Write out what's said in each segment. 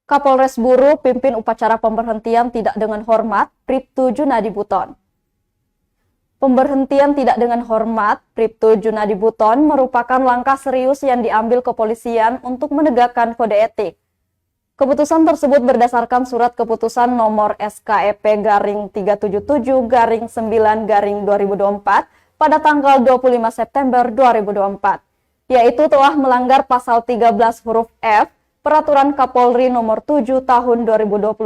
Kapolres Buru pimpin upacara pemberhentian tidak dengan hormat Bribtu Junadi Buton. Pemberhentian tidak dengan hormat Bribtu Junadi Buton merupakan langkah serius yang diambil kepolisian untuk menegakkan kode etik. Keputusan tersebut berdasarkan surat keputusan nomor SKEP-37-9-2024 pada tanggal 25 September 2024, yaitu telah melanggar pasal 13 huruf F Peraturan Kapolri Nomor 7 Tahun 2022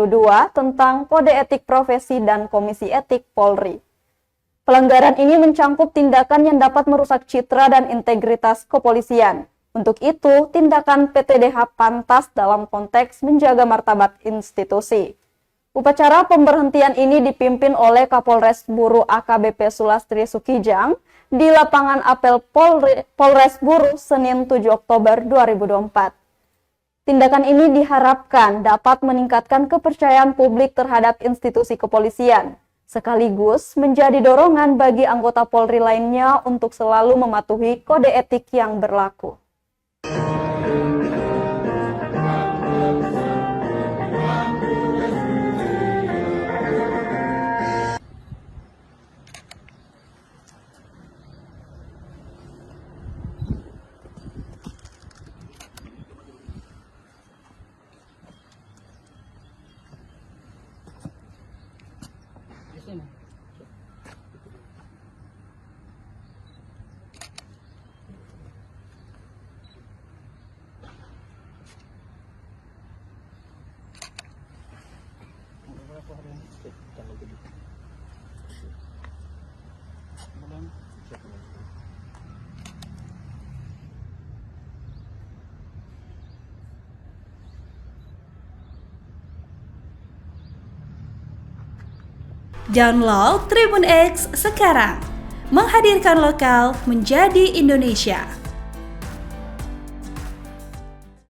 tentang Kode Etik Profesi dan Komisi Etik Polri. Pelanggaran ini mencangkup tindakan yang dapat merusak citra dan integritas kepolisian. Untuk itu, tindakan PTDH pantas dalam konteks menjaga martabat institusi. Upacara pemberhentian ini dipimpin oleh Kapolres Buru AKBP Sulastri Sukijang di lapangan apel Polres Buru Senin 7 Oktober 2024. Tindakan ini diharapkan dapat meningkatkan kepercayaan publik terhadap institusi kepolisian, sekaligus menjadi dorongan bagi anggota Polri lainnya untuk selalu mematuhi kode etik yang berlaku. Download Tribun X sekarang, menghadirkan lokal menjadi Indonesia.